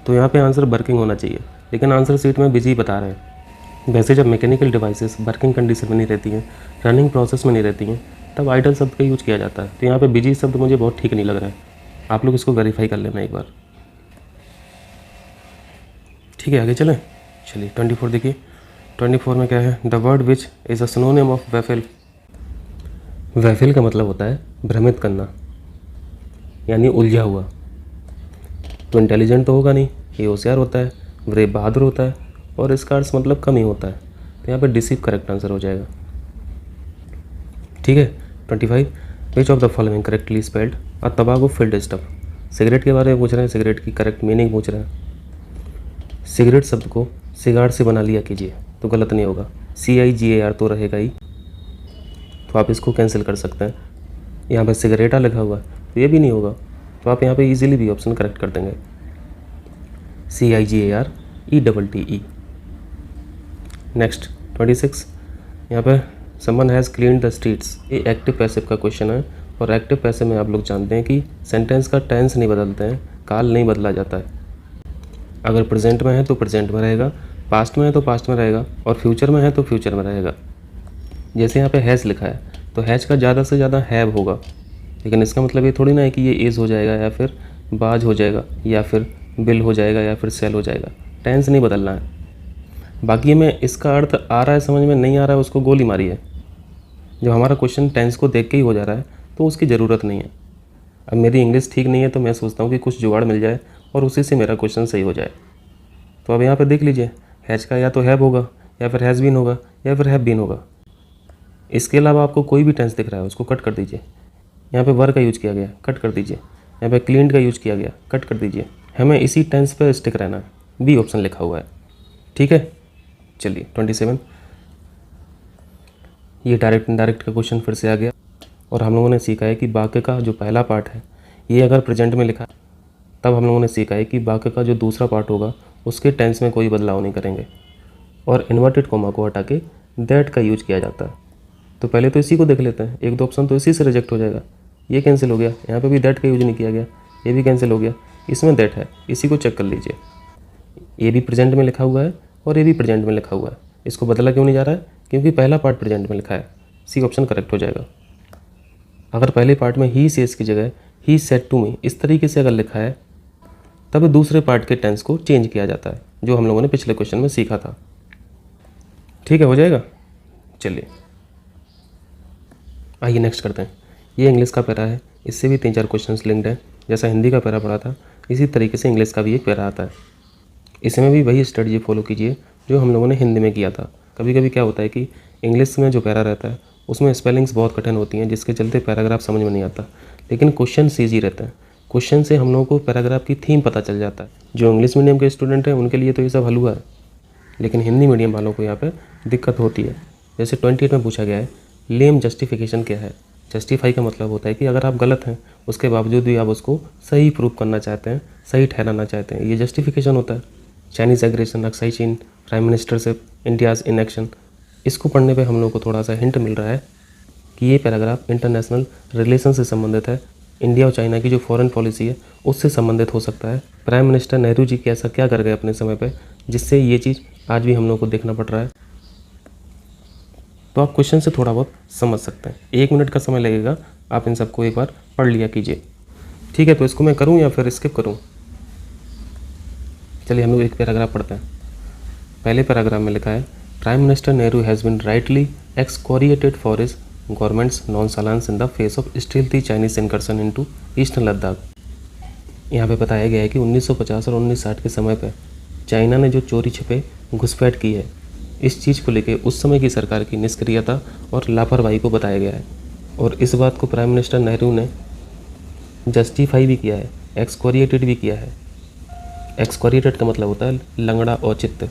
तो यहाँ पे आंसर वर्किंग होना चाहिए, लेकिन आंसर सीट में बिजी बता रहे हैं। वैसे जब मैकेनिकल डिवाइसेस वर्किंग कंडीशन में नहीं रहती हैं, रनिंग प्रोसेस में नहीं रहती हैं, तब आइडल शब्द का यूज किया जाता है। तो यहाँ पे बिजी शब्द मुझे बहुत ठीक नहीं लग रहा है। आप लोग इसको वेरीफाई कर लेना एक बार। ठीक है, आगे चलें। चलिए 24 देखिए। 24 में क्या है, the word which is a synonym of baffle. Baffle का मतलब होता है भ्रमित करना, यानी उलझा हुआ। तो इंटेलिजेंट तो होगा नहीं, ये होशियार होता है, ब्रेव बहादुर होता है, और इसका अर्थ मतलब कम ही होता है। तो यहाँ पे डिसीव करेक्ट आंसर हो जाएगा। ठीक है। 25, which of the following correctly spelled a तंबाकू फिल्ड स्टफ। सिगरेट के बारे में पूछ रहे हैं, सिगरेट की करेक्ट मीनिंग पूछ रहे हैं। सिगरेट शब्द को सिगार से बना लिया कीजिए तो गलत नहीं होगा, CIGAR तो रहेगा ही, तो आप इसको कैंसिल कर सकते हैं। यहाँ पे सिगरेटा लिखा हुआ है तो ये भी नहीं होगा, तो आप यहाँ पे इजीली भी ऑप्शन करेक्ट कर देंगे, CIGARETTE। नेक्स्ट 26, यहाँ पे someone has cleaned the streets. ये एक्टिव पैसिव का क्वेश्चन है, और एक्टिव पैसिव में आप लोग जानते हैं कि सेंटेंस का टेंस नहीं बदलते हैं, काल नहीं बदला जाता है। अगर प्रेजेंट में है तो प्रेजेंट में रहेगा, पास्ट में है तो पास्ट में रहेगा, और फ्यूचर में है तो फ्यूचर में रहेगा। जैसे यहाँ पे हैज़ लिखा है तो हैज़ का ज़्यादा से ज़्यादा हैव होगा, लेकिन इसका मतलब ये थोड़ी ना है कि ये इज़ हो जाएगा या फिर बाज हो जाएगा या फिर बिल हो जाएगा या फिर सेल हो जाएगा। टेंस नहीं बदलना है। बाकी में इसका अर्थ आ रहा है समझ में, नहीं आ रहा है उसको गोली मारी है। जब हमारा क्वेश्चन टेंस को देख के ही हो जा रहा है तो उसकी ज़रूरत नहीं है। अब मेरी इंग्लिश ठीक नहीं है तो मैं सोचता हूँ कि कुछ जुगाड़ मिल जाए और उसी से मेरा क्वेश्चन सही हो जाए। तो अब यहाँ पे देख लीजिए, हैज का या तो हैव होगा या फिर हैज़ बीन होगा या फिर हैव बीन होगा। इसके अलावा आपको कोई भी टेंस दिख रहा है उसको कट कर दीजिए। यहाँ पे वर का यूज किया गया, कट कर दीजिए। यहाँ पे क्लीन्ड का यूज किया गया, कट कर दीजिए। हमें इसी टेंस पर स्टिक रहना है, बी ऑप्शन लिखा हुआ है। ठीक है। चलिए 27, ये डायरेक्ट इनडायरेक्ट का क्वेश्चन फिर से आ गया, और हम लोगों ने सीखा है कि वाक्य का जो पहला पार्ट है ये अगर प्रेजेंट में लिखा है, तब हम लोगों ने सीखा है कि वाक्य का जो दूसरा पार्ट होगा उसके टेंस में कोई बदलाव नहीं करेंगे, और इन्वर्टेड कॉमा को हटा के दैट का यूज किया जाता है। तो पहले तो इसी को देख लेते हैं, एक दो ऑप्शन तो इसी से रिजेक्ट हो जाएगा। ये कैंसिल हो गया, यहाँ पे भी दैट का यूज नहीं किया गया, ये भी कैंसिल हो गया, इसमें दैट है, इसी को चेक कर लीजिए। ये भी प्रेजेंट में लिखा हुआ है और ये भी प्रेजेंट में लिखा हुआ है, इसको बदला क्यों नहीं जा रहा है? क्योंकि पहला पार्ट प्रेजेंट में लिखा है, सी ऑप्शन करेक्ट हो जाएगा। अगर पहले पार्ट में ही सेज की जगह ही सेड टू मी इस तरीके से अगर लिखा है, तब दूसरे पार्ट के टेंस को चेंज किया जाता है, जो हम लोगों ने पिछले क्वेश्चन में सीखा था। ठीक है, हो जाएगा। चलिए आइए नेक्स्ट करते हैं। ये इंग्लिश का पैरा है, इससे भी 3-4 क्वेश्चंस लिंक्ड हैं। जैसा हिंदी का पैरा पढ़ा था इसी तरीके से इंग्लिश का भी एक पैरा आता है। इसमें भी वही स्ट्रेटजी फॉलो कीजिए जो हम लोगों ने हिंदी में किया था। कभी कभी क्या होता है कि इंग्लिश में जो पैरा रहता है उसमें स्पेलिंग्स बहुत कठिन होती हैं, जिसके चलते पैराग्राफ समझ में नहीं आता, लेकिन क्वेश्चन ईजी रहते हैं। क्वेश्चन से हम लोगों को पैराग्राफ की थीम पता चल जाता है। जो इंग्लिश मीडियम के स्टूडेंट हैं उनके लिए तो ये सब हलवा है, लेकिन हिंदी मीडियम वालों को यहाँ पे दिक्कत होती है। जैसे 28 में पूछा गया है लेम जस्टिफिकेशन क्या है। जस्टिफाई का मतलब होता है कि अगर आप गलत हैं उसके बावजूद भी आप उसको सही प्रूव करना चाहते हैं, सही ठहराना चाहते हैं, ये जस्टिफिकेशन होता है। चाइनीज़ एग्रेशन, अक्साई चीन, प्राइम मिनिस्टरशिप, इंडियाज़ इनएक्शन, इसको पढ़ने पे हम लोग को थोड़ा सा हिंट मिल रहा है कि ये पैराग्राफ इंटरनेशनल रिलेशन से संबंधित है। इंडिया और चाइना की जो फॉरेन पॉलिसी है उससे संबंधित हो सकता है। प्राइम मिनिस्टर नेहरू जी के ऐसा क्या कर गए अपने समय पे जिससे ये चीज़ आज भी हम लोग को देखना पड़ रहा है। तो आप क्वेश्चन से थोड़ा बहुत समझ सकते हैं। 1 मिनट का समय लगेगा, आप इन सबको एक बार पढ़ लिया कीजिए। ठीक है, तो इसको मैं करूँ या फिर स्किप करूँ? चलिए हम लोग एक पैराग्राफ पढ़ते हैं। पहले पैराग्राफ में लिखा है prime minister Nehru has been rightly excoriated for his government's nonchalance in the face of stealthy Chinese incursion into eastern Ladakh. यहाँ पे बताया गया है कि 1950 और 1960 के समय पर चाइना ने जो चोरी छिपे घुसपैठ की है, इस चीज़ को लेके उस समय की सरकार की निष्क्रियता और लापरवाही को बताया गया है। और इस बात को प्राइम मिनिस्टर नेहरू ने जस्टिफाई भी किया है, एक्सकोरिएटेड भी किया है। एक्सकोरिएटेड का मतलब होता है लंगड़ा औचित्य।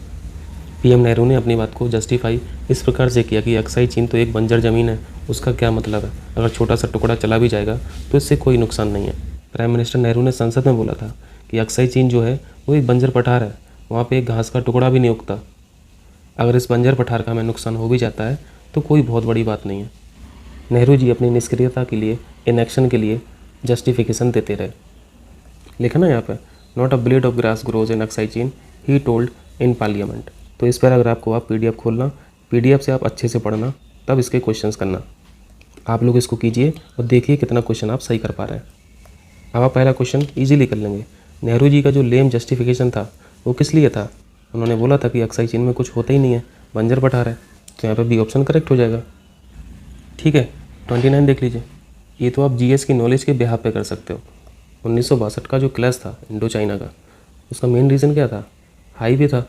पीएम नेहरू ने अपनी बात को जस्टिफाई इस प्रकार से किया कि अक्साई चीन तो एक बंजर ज़मीन है, उसका क्या मतलब है, अगर छोटा सा टुकड़ा चला भी जाएगा तो इससे कोई नुकसान नहीं है। प्राइम मिनिस्टर नेहरू ने संसद में बोला था कि अक्साई चीन जो है वो एक बंजर पठार है, वहाँ पे एक घास का टुकड़ा भी नहीं उगता। अगर इस बंजर पठार का हमें नुकसान हो भी जाता है तो कोई बहुत बड़ी बात नहीं है। नेहरू जी अपनी निष्क्रियता के लिए, इनएक्शन के लिए जस्टिफिकेशन देते रहे। लिखा ना यहाँ पे, not a blade of grass grows in Aksai चीन ही टोल्ड इन पार्लियामेंट। तो इस पैराग्राफ को आप PDF खोलना, PDF से आप अच्छे से पढ़ना, तब इसके क्वेश्चंस करना। आप लोग इसको कीजिए और देखिए कितना क्वेश्चन आप सही कर पा रहे हैं। अब आप पहला क्वेश्चन इजीली कर लेंगे। नेहरू जी का जो लेम जस्टिफिकेशन था वो किस लिए था? उन्होंने बोला था कि अक्साई चीन में कुछ होता ही नहीं है, बंजर पठार है। तो यहाँ पे बी ऑप्शन करेक्ट हो जाएगा। ठीक है, 29 देख लीजिए। ये तो आप जीएस की नॉलेज के बिहाफ पे कर सकते हो। 1962 का जो क्लैश था इंडो चाइना का, उसका मेन रीज़न क्या था? हाईवे था,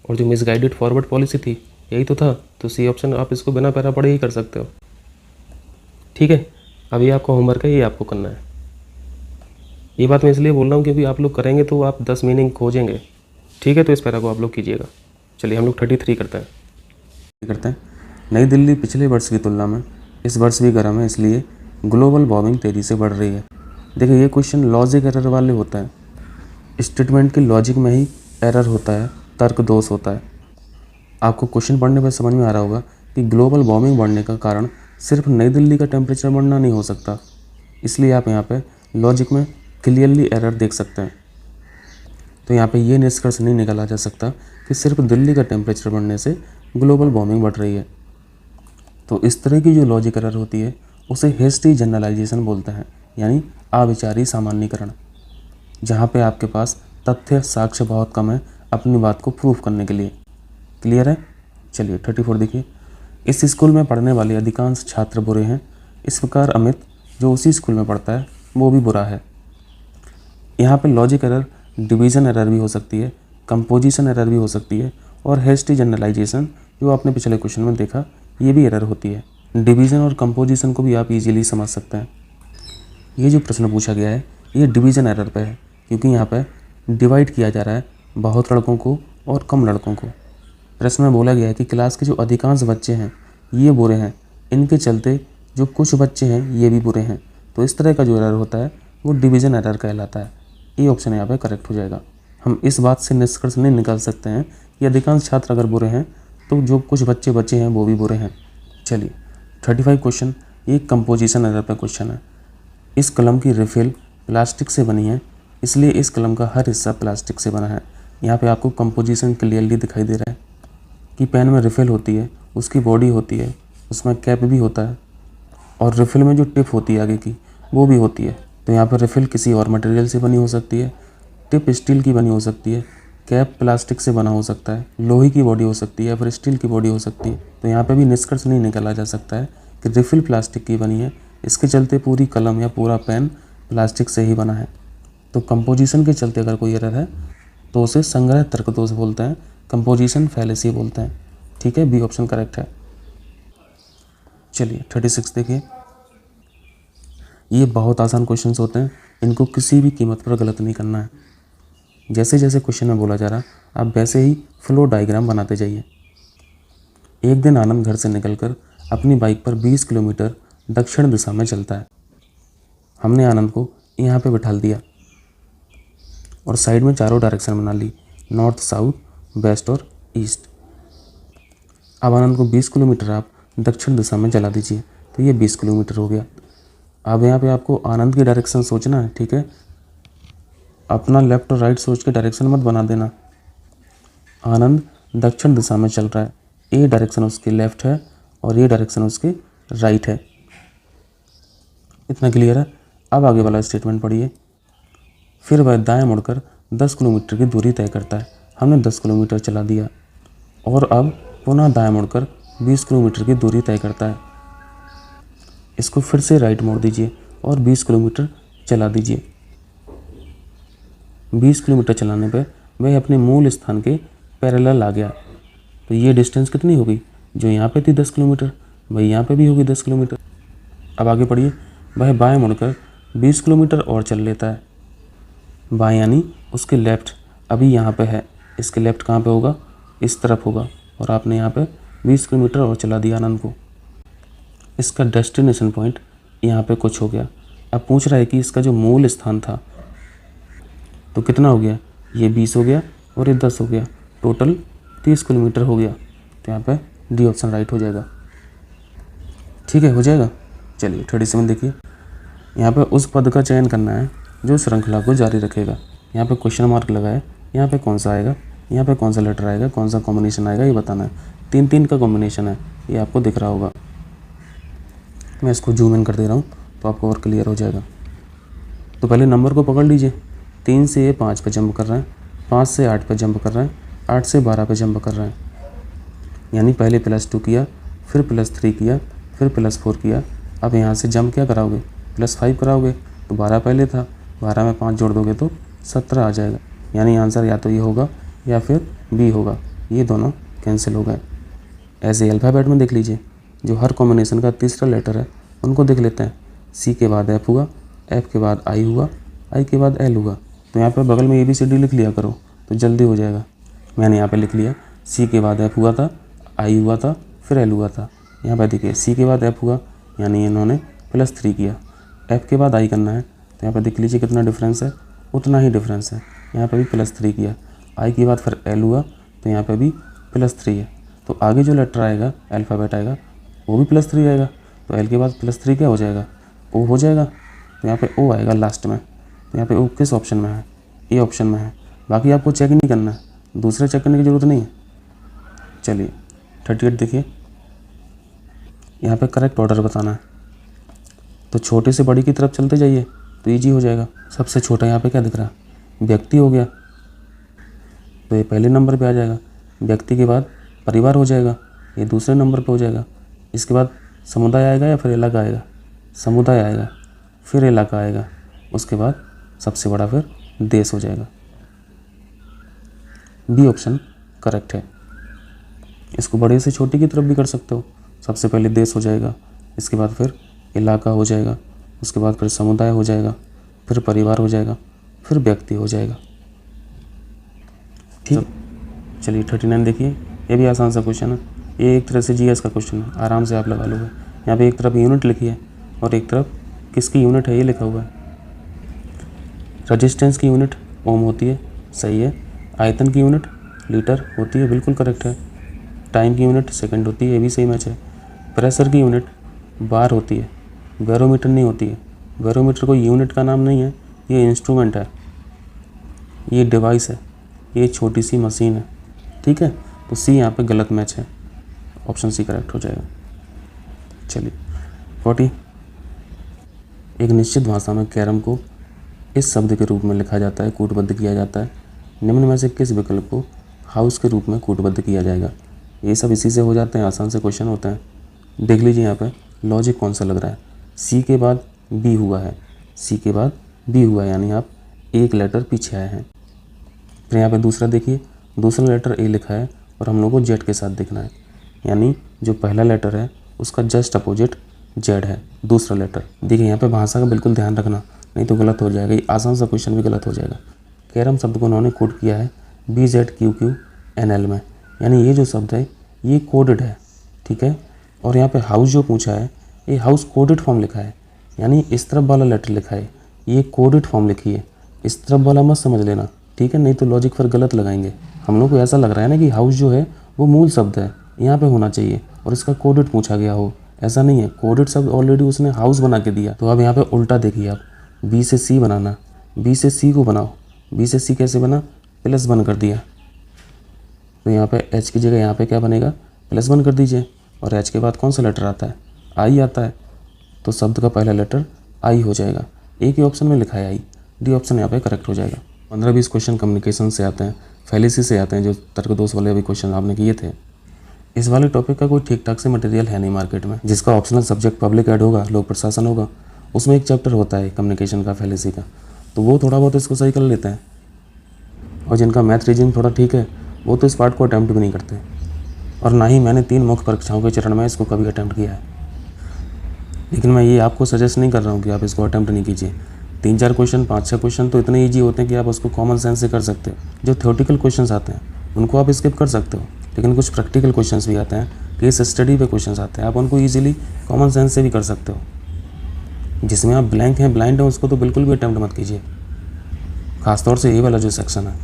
और जो मिसगाइडेड फॉरवर्ड पॉलिसी थी यही तो था। तो सी ऑप्शन आप इसको बिना पैरा पढ़े ही कर सकते हो। ठीक है, अभी आपका होमवर्क है, ये आपको करना है। ये बात मैं इसलिए बोल रहा हूँ क्योंकि आप लोग करेंगे तो आप 10 मीनिंग खोजेंगे। ठीक है, तो इस पैरा को आप लोग कीजिएगा। चलिए हम लोग 33 करते हैं। नई दिल्ली पिछले वर्ष की तुलना में इस वर्ष भी गर्म है, इसलिए ग्लोबल वार्मिंग तेज़ी से बढ़ रही है। देखिए, ये क्वेश्चन लॉजिक एरर वाले होता है। स्टेटमेंट की लॉजिक में ही एरर होता है, तर्क दोष होता है। आपको क्वेश्चन पढ़ने पर समझ में आ रहा होगा कि ग्लोबल वार्मिंग बढ़ने का कारण सिर्फ नई दिल्ली का टेम्परेचर बढ़ना नहीं हो सकता, इसलिए आप यहाँ पे लॉजिक में क्लियरली एरर देख सकते हैं। तो यहाँ पे ये निष्कर्ष नहीं निकाला जा सकता कि सिर्फ दिल्ली का टेम्परेचर बढ़ने से ग्लोबल वार्मिंग बढ़ रही है। तो इस तरह की जो लॉजिक एरर होती है उसे हेस्टी जनरलाइजेशन बोलते हैं, यानी अविचारी सामान्यीकरण, जहाँ पे आपके पास तथ्य साक्ष्य बहुत कम है अपनी बात को प्रूफ करने के लिए। क्लियर है? चलिए 34 देखिए। इस स्कूल में पढ़ने वाले अधिकांश छात्र बुरे हैं, इस प्रकार अमित जो उसी स्कूल में पढ़ता है वो भी बुरा है। यहाँ पे लॉजिक एरर डिवीज़न एरर भी हो सकती है, कंपोजिशन एरर भी हो सकती है, और हेस्टी जनरलाइजेशन जो आपने पिछले क्वेश्चन में देखा ये भी एरर होती है। डिवीज़न और कंपोजिशन को भी आप इजीली समझ सकते हैं। ये जो प्रश्न पूछा गया है ये डिवीज़न एरर पे है, क्योंकि यहाँ पे डिवाइड किया जा रहा है बहुत लड़कों को और कम लड़कों को। प्रश्न में बोला गया है कि क्लास के जो अधिकांश बच्चे हैं ये बुरे हैं, इनके चलते जो कुछ बच्चे हैं ये भी बुरे हैं। तो इस तरह का जो एरर होता है वो डिवीज़न एरर कहलाता है। ये ऑप्शन यहाँ पे करेक्ट हो जाएगा। हम इस बात से निष्कर्ष नहीं निकाल सकते हैं कि अधिकांश छात्र अगर बुरे हैं तो जो कुछ बच्चे बचे हैं वो भी बुरे हैं। चलिए 35 क्वेश्चन, ये कंपोजिशन एरर पे क्वेश्चन है। इस कलम की रिफिल प्लास्टिक से बनी है, इसलिए इस कलम का हर हिस्सा प्लास्टिक से बना है। यहाँ पे आपको कंपोजिशन क्लियरली दिखाई दे रहा है कि पेन में रिफिल होती है, उसकी बॉडी होती है, उसमें कैप भी होता है, और रिफिल में जो टिप होती है आगे की वो भी होती है। तो यहाँ पर रिफिल किसी और मटेरियल से बनी हो सकती है, टिप स्टील की बनी हो सकती है, कैप प्लास्टिक से बना हो सकता है, लोहे की बॉडी हो सकती है या फिर स्टील की बॉडी हो सकती है। तो यहाँ पे भी निष्कर्ष नहीं निकाला जा सकता है कि रिफिल प्लास्टिक की बनी है, इसके चलते पूरी कलम या पूरा पेन प्लास्टिक से ही बना है। तो कंपोजिशन के चलते अगर कोई एरर है तो उसे संग्रह तर्क दोष बोलते हैं, कंपोजिशन फैलेसी बोलते हैं। ठीक है, बी ऑप्शन करेक्ट है। चलिए 36 देखिए। ये बहुत आसान क्वेश्चंस होते हैं, इनको किसी भी कीमत पर गलत नहीं करना है। जैसे जैसे क्वेश्चन में बोला जा रहा आप वैसे ही फ्लो डायग्राम बनाते जाइए। एक दिन आनंद घर से निकलकर अपनी बाइक पर 20 किलोमीटर दक्षिण दिशा में चलता है। हमने आनंद को यहाँ पे बिठा दिया और साइड में चारों डायरेक्शन बना ली, नॉर्थ, साउथ, वेस्ट और ईस्ट। अब आनंद को 20 किलोमीटर आप दक्षिण दिशा में चला दीजिए, तो ये 20 किलोमीटर हो गया। अब यहाँ पे आपको आनंद की डायरेक्शन सोचना है, ठीक है। अपना लेफ्ट और राइट सोच के डायरेक्शन मत बना देना। आनंद दक्षिण दिशा में चल रहा है, ये डायरेक्शन उसकी लेफ्ट है और ये डायरेक्शन उसकी राइट है। इतना क्लियर है। अब आगे वाला स्टेटमेंट पढ़िए। फिर वह दाएं मुड़कर 10 किलोमीटर की दूरी तय करता है। हमने 10 किलोमीटर चला दिया और अब पुनः दाएं मुड़कर 20 किलोमीटर की दूरी तय करता है। इसको फिर से राइट मोड़ दीजिए और 20 किलोमीटर चला दीजिए। 20 किलोमीटर चलाने पर वह अपने मूल स्थान के पैरेलल आ गया। तो ये डिस्टेंस कितनी होगी? जो यहाँ पे थी 10 किलोमीटर, वही यहाँ पे भी होगी 10 किलोमीटर। अब आगे पढ़िए। वह बाएं मुड़कर 20 किलोमीटर और चल लेता है। बाएं यानी उसके लेफ़्ट अभी यहाँ पे है, इसके लेफ़्ट कहाँ पे होगा? इस तरफ होगा। और आपने यहाँ पे 20 किलोमीटर और चला दिया आनंद को। इसका डेस्टिनेशन पॉइंट यहाँ पे कुछ हो गया। अब पूछ रहा है कि इसका जो मूल स्थान था तो कितना हो गया? ये 20 हो गया और ये 10 हो गया, टोटल 30 किलोमीटर हो गया। तो यहाँ पे डी ऑप्शन राइट हो जाएगा। ठीक है, हो जाएगा। चलिए 37 देखिए। यहाँ पे उस पद का चयन करना है जो श्रृंखला को जारी रखेगा। यहाँ पे क्वेश्चन मार्क लगा है, यहाँ पे कौन सा आएगा, यहाँ पे कौन सा लेटर आएगा, कौन सा कॉम्बिनेशन आएगा, ये बताना है। 3-3 का कॉम्बिनेशन है, ये आपको दिख रहा होगा। मैं इसको जूम इन कर दे रहा हूँ तो आपको और क्लियर हो जाएगा। तो पहले नंबर को पकड़ लीजिए। 3 से ये 5 पे जंप कर रहे हैं, 5 से 8 पे जंप कर रहे हैं, 8 से 12 पे जंप कर रहे हैं। यानी पहले +2 किया, फिर +3 किया, फिर +4 किया। अब यहाँ से जंप क्या कराओगे, +5 कराओगे। तो 12 पहले था, 12 में 5 जोड़ दोगे तो 17 आ जाएगा। यानी आंसर या तो ये होगा या फिर बी होगा, ये दोनों कैंसिल हो गए। ऐसे अल्फ़ाबेट में देख लीजिए, जो हर कॉम्बिनेशन का तीसरा लेटर है उनको देख लेते हैं। सी के बाद एफ हुआ, एफ के बाद आई हुआ, आई के बाद एल हुआ। तो यहाँ पे बगल में ABCD लिख लिया करो तो जल्दी हो जाएगा। मैंने यहाँ पे लिख लिया, सी के बाद एफ हुआ था, आई हुआ था, फिर एल हुआ था। यहाँ पे देखिए सी के बाद एफ हुआ, यानी इन्होंने +3 किया। एफ के बाद आई करना है, तो यहाँ पे देख लीजिए कितना डिफरेंस है, उतना ही डिफरेंस है। यहाँ पे भी +3 किया। आई के बाद फिर एल हुआ, तो यहाँ पे भी +3 है। तो आगे जो लेटर आएगा, अल्फ़ाबेट आएगा, वो भी +3 आएगा। तो एल के बाद +3 क्या हो जाएगा, ओ हो जाएगा। तो यहाँ पे ओ आएगा लास्ट में। तो यहाँ पे ओ किस ऑप्शन में है, ए ऑप्शन में है। बाकी आपको चेक नहीं करना है, दूसरे चेक करने की ज़रूरत नहीं है। चलिए 38 देखिए, यहाँ पे करेक्ट ऑर्डर बताना है। तो छोटे से बड़ी की तरफ चलते जाइए तो ईजी हो जाएगा। सबसे छोटा यहाँ पे क्या दिख रहा है, व्यक्ति हो गया, तो ये पहले नंबर पे आ जाएगा। व्यक्ति के बाद परिवार हो जाएगा, ये दूसरे नंबर पे हो जाएगा। इसके बाद समुदाय आएगा या फिर इलाका आएगा, समुदाय आएगा, फिर इलाका आएगा, उसके बाद सबसे बड़ा फिर देश हो जाएगा। बी ऑप्शन करेक्ट है। इसको बड़े से छोटे की तरफ भी कर सकते हो। सबसे पहले देश हो जाएगा, इसके बाद फिर इलाका हो जाएगा, उसके बाद फिर समुदाय हो जाएगा, फिर परिवार हो जाएगा, फिर व्यक्ति हो जाएगा। ठीक, चलिए 39 देखिए, ये भी आसान सा क्वेश्चन है। ये एक तरह से GS का क्वेश्चन है, आराम से आप लगा लोगे। यहाँ पे एक तरफ यूनिट लिखी है और एक तरफ किसकी यूनिट है ये लिखा हुआ है। रेजिस्टेंस की यूनिट ओम होती है, सही है। आयतन की यूनिट लीटर होती है, बिल्कुल करेक्ट है। टाइम की यूनिट सेकंड होती है, ये भी सही मैच है। प्रेशर की यूनिट बार होती है, बैरोमीटर नहीं होती है। बैरोमीटर कोई यूनिट का नाम नहीं है, ये इंस्ट्रूमेंट है, ये डिवाइस है, ये छोटी सी मशीन है। ठीक है, तो सी यहाँ पे गलत मैच है, ऑप्शन सी करेक्ट हो जाएगा। चलिए 40, एक निश्चित भाषा में कैरम को इस शब्द के रूप में लिखा जाता है, कूटबद्ध किया जाता है। निम्न में से किस विकल्प को हाउस के रूप में कूटबद्ध किया जाएगा। ये सब इसी से हो जाते हैं, आसान से क्वेश्चन होते हैं। देख लीजिए यहाँ पे लॉजिक कौन सा लग रहा है। सी के बाद बी हुआ है, सी के बाद बी हुआ है, यानी आप एक लेटर पीछे आए हैं। फिर यहाँ पे दूसरा देखिए, दूसरा लेटर ए लिखा है और हम लोग को जेड के साथ देखना है, यानी जो पहला लेटर है उसका जस्ट अपोजिट जेड है दूसरा लेटर। देखिए यहाँ पे भाषा का बिल्कुल ध्यान रखना, नहीं तो गलत हो जाएगा, ये आसान सा क्वेश्चन भी गलत हो जाएगा। कैरम शब्द को उन्होंने कोड किया है BZQQNL में, यानी ये जो शब्द है ये कोडेड है। ठीक है, और यहाँ पे हाउस जो पूछा है ये हाउस कोडेड फॉर्म लिखा है, यानी इस तरफ वाला लेटर लिखा है, ये कोडेड फॉर्म लिखी है, इस तरफ वाला मत समझ लेना। ठीक है, नहीं तो लॉजिक फिर गलत लगाएंगे। हम लोग को ऐसा लग रहा है ना कि हाउस जो है वो मूल शब्द है, यहाँ पे होना चाहिए और इसका कोडेड पूछा गया हो, ऐसा नहीं है। कोडेड शब्द ऑलरेडी उसने हाउस बना के दिया। तो अब यहाँ पे उल्टा देखिए, आप बी से सी बनाना, बी से सी को बनाओ। बी से सी कैसे बना, +1 कर दिया, तो यहाँ पे एच की जगह यहाँ पे क्या बनेगा, +1 कर दीजिए। और एच के बाद कौन सा लेटर आता है, आई आता है, तो शब्द का पहला लेटर आई हो जाएगा। एक ही ऑप्शन में लिखा है आई, डी ऑप्शन यहाँ पे करेक्ट हो जाएगा। 15-20 क्वेश्चन कम्युनिकेशन से आते हैं, फैलेसी से आते हैं, जो तर्क दोष वाले अभी क्वेश्चन आपने किए थे। इस वाले टॉपिक का कोई ठीक ठाक से मटेरियल है नहीं मार्केट में। जिसका ऑप्शनल सब्जेक्ट पब्लिक एड होगा, लोक प्रशासन होगा, उसमें एक चैप्टर होता है कम्युनिकेशन का, फैलेसी का, तो वो थोड़ा बहुत इसको सही कर लेते हैं। और जिनका मैथ रीजनिंग थोड़ा ठीक है वो तो इस पार्ट को अटैम्प्ट भी नहीं करते, और ना ही मैंने 3 मुख्य परीक्षाओं के चरण में इसको कभी अटैम्प्ट किया है। लेकिन मैं ये आपको सजेस्ट नहीं कर रहा हूँ कि आप इसको अटैम्प्ट नहीं कीजिए। 3-4 क्वेश्चन, 5-6 क्वेश्चन तो इतने ईजी होते हैं कि आप उसको कॉमन सेंस से कर सकते हो। जो थ्योरेटिकल क्वेश्चंस आते हैं उनको आप स्किप कर सकते हो, लेकिन कुछ प्रैक्टिकल क्वेश्चंस भी आते हैं, केस स्टडी पे क्वेश्चंस आते हैं, आप उनको ईजिली कॉमन सेंस से भी कर सकते हो। जिसमें आप ब्लैंक हैं, ब्लाइंड हैं, उसको तो बिल्कुल भी अटैम्प्ट मत कीजिए, खासतौर से ये वाला जो सेक्शन है।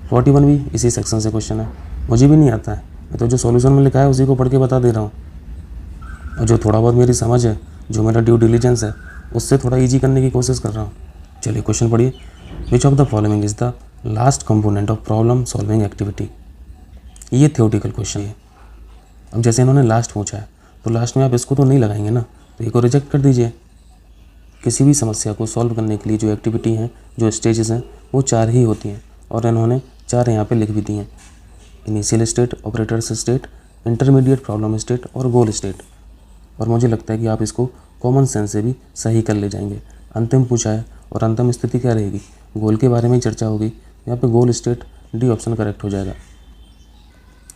41 भी इसी सेक्शन से क्वेश्चन है, मुझे भी नहीं आता है, मैं तो जो सॉल्यूशन में लिखा है उसी को पढ़ के बता दे रहा हूँ, और जो थोड़ा बहुत मेरी समझ है, जो मेरा ड्यू डिलीजेंस है, उससे थोड़ा इजी करने की कोशिश कर रहा हूँ। चलिए क्वेश्चन पढ़िए। विच of the following is the last component of problem solving activity. ये थ्योरेटिकल क्वेश्चन है। अब जैसे इन्होंने लास्ट पूछा है तो लास्ट में आप इसको तो नहीं लगाएंगे ना, तो इसको रिजेक्ट कर दीजिए, किसी भी समस्या को सॉल्व करने के लिए जो एक्टिविटी हैं, जो स्टेजेस हैं, वो 4 ही होती हैं और इन्होंने 4 यहाँ पे लिख भी दी हैं। Initial state, operators state, intermediate problem state और गोल स्टेट। और मुझे लगता है कि आप इसको कॉमन सेंस से भी सही कर ले जाएंगे। अंतिम पूछा है और अंतिम स्थिति क्या रहेगी, गोल के बारे में चर्चा होगी। यहाँ पे गोल स्टेट डी ऑप्शन करेक्ट हो जाएगा।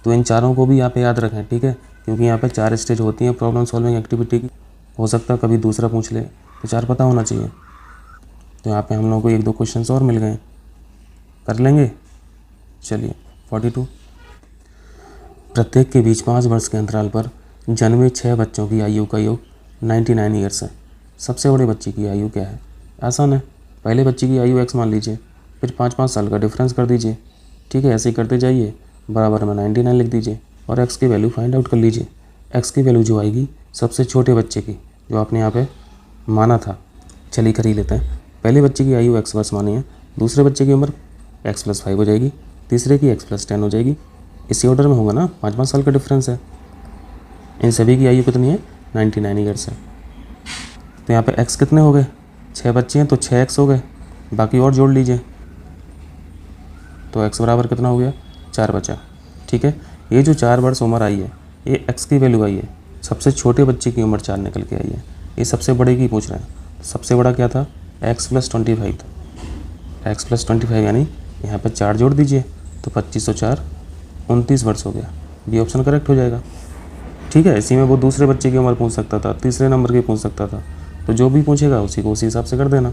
तो इन चारों को भी यहाँ पे याद रखें, ठीक है, क्योंकि यहाँ पे 4 स्टेज होती हैं प्रॉब्लम सॉल्विंग एक्टिविटी की। हो सकता है कभी दूसरा पूछ ले, तो 4 पता होना चाहिए। तो यहाँ पे हम लोगों को 1-2 क्वेश्चन और मिल गए, कर लेंगे। चलिए 42। प्रत्येक के बीच 5 वर्ष के अंतराल पर जन्मे 6 बच्चों की आयु का योग 99 ईयर्स है। सबसे बड़े बच्चे की आयु क्या है? आसान है, पहले बच्चे की आयु x मान लीजिए, फिर 5-5 साल का डिफरेंस कर दीजिए, ठीक है। ऐसे ही करते जाइए, बराबर में 99 लिख दीजिए और x की वैल्यू फाइंड आउट कर लीजिए। x की वैल्यू जो आएगी सबसे छोटे बच्चे की, जो आपने यहाँ पे माना था, चलिए कर ही लेते हैं। पहले बच्चे की आयु x वर्ष मानी है, दूसरे बच्चे की उम्र x + 5 हो जाएगी, तीसरे की x + 10 हो जाएगी। इसी ऑर्डर में होगा ना, 5-5 साल का डिफरेंस है। इन सभी की आयु कितनी है? 99 ईयर्स है। तो यहाँ पे x कितने हो गए? 6 बच्चे हैं तो 6x हो गए, बाकी और जोड़ लीजिए। तो x बराबर कितना हो गया? 4 बचा, ठीक है। ये जो 4 वर्ष उम्र आई है, ये x की वैल्यू आई है। सबसे छोटे बच्चे की उम्र 4 निकल के आई है, ये सबसे बड़े की पूछ रहे हैं। सबसे बड़ा क्या था? x + 25 था। x + 25 यानी यहाँ पे 4 जोड़ दीजिए, तो 25 और 4 29 वर्ष हो गया। बी ऑप्शन करेक्ट हो जाएगा, ठीक है। इसी में वो दूसरे बच्चे की उम्र पूछ सकता था, तीसरे नंबर की पूछ सकता था, तो जो भी पूछेगा उसी को उसी हिसाब से कर देना।